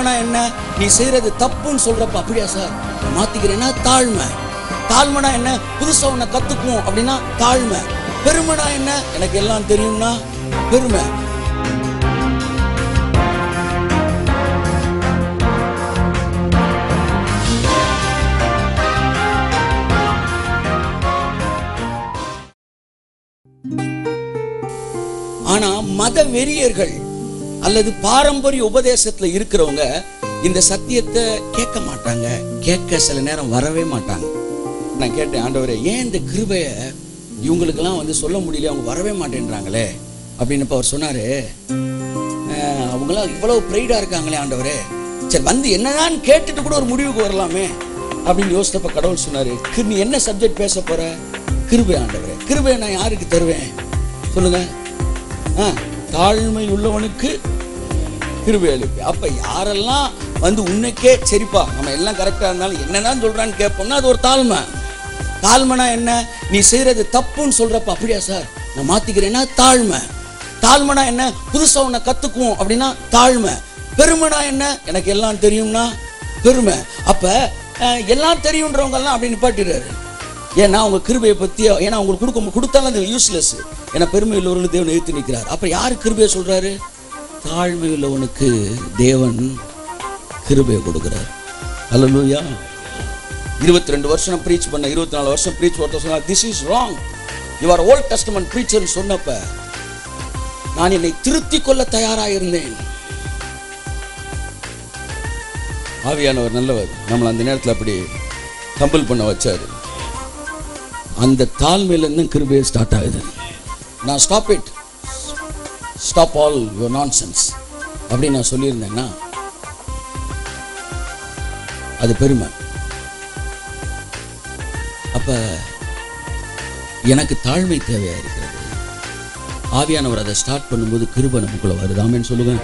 தாழ்மைனா என்ன? நீ செய்யறது தப்புன்னு சொல்றப்ப அப்படியா சார் மாத்திக்கிறேன்னா தாழ்மை. தாழ்மைனா என்ன? புதுசா உன்னை கத்துக்குவோம் அப்படின்னா தாழ்மை. பெருமைனா என்ன? எனக்கு எல்லாம் தெரியும்னா பெருமை. ஆனா மத வெறியர்கள் அல்லது பாரம்பரிய உபதேசத்துல இருக்கிறவங்க இந்த சத்தியத்தை கேட்க மாட்டாங்க, கேட்க சில நேரம் வரவே மாட்டாங்க. நான் கேட்டேன், ஆண்டவரே ஏன் இந்த கிருபைய இவங்களுக்கெல்லாம் சொல்ல முடியல, அவங்க வரவே மாட்டேன்றாங்களே அப்படின்னு. அவர் சொன்னாரு, அவங்களாம் இவ்வளவு ப்ரைடா இருக்காங்களே ஆண்டவரே, சரி என்னதான் கேட்டுட்டு கூட ஒரு முடிவுக்கு வரலாமே அப்படின்னு யோசித்தப்ப கடவுள் சொன்னாரு, நீ என்ன சப்ஜெக்ட் பேச போற? கிருபை ஆண்டவரே. கிருபையை நான் யாருக்கு தருவேன் சொல்லுங்க? தாழ்மை உள்ளவனுக்கு கிருபை அளிப்பு. அப்ப யாரெல்லாம் உன்னைக்கே சரிப்பா நம்ம எல்லாம் கரெக்டா இருந்தாலும் என்னதான் சொல்றான்னு கேட்போம்னா அது ஒரு தாழ்மை. தாழ்மைனா என்ன? நீ செய்யறது தப்புன்னு சொல்றப்ப அப்படியா சார் நான் மாத்திக்கிறேன்னா தாழ்மை. தாழ்மைனா என்ன? புதுசா உன்னை கத்துக்குவோம் அப்படின்னா தாழ்மை. பெருமைனா என்ன? எனக்கு எல்லாம் தெரியும்னா பெருமை. அப்ப எல்லாம் தெரியும்ன்றவங்க எல்லாம் அப்படி நிப்பாட்டிடுறாரு. ஏன்னா அவங்க கிருபையை பத்தி, ஏன்னா அவங்களுக்கு கொடுத்தாலும் அது யூஸ்லெஸ். ஏன்னா பெருமை உள்ளவர்களுக்கு தேவன் எதிர்த்து நிற்கிறார். அப்ப யாரு கிருபையை சொல்றாரு? தாழ்மை உள்ளவனுக்கு தேவன் கிருபையை கொடுக்கிறார். அல்லேலூயா. 22 வருஷம் ப்ரீச் பண்ண, 24 வருஷம் ப்ரீச் பண்ண சொன்னா this is wrong, you are old testament preacher சொன்னப்ப நான் என்னை திருத்திக் கொள்ள தயாராக இருந்தேன். ஆவியானவர் நல்லவர், நம்மளை அந்த நேரத்தில் அப்படி கம்பல் பண்ண வச்சாரு. அந்த தாழ்மையிலிருந்து கிருபையை ஸ்டார்ட் ஆகுது. நான் stop it, stop all your nonsense அப்படின்னு நான் சொல்லியிருந்தேன்னா அது பெருமை. அப்ப எனக்கு தாழ்மை தேவையா இருக்கிறது. ஆவியானவர் அதை ஸ்டார்ட் பண்ணும்போது கிருபை நமக்குள்ள வருது. ஆமென் சொல்லுங்க.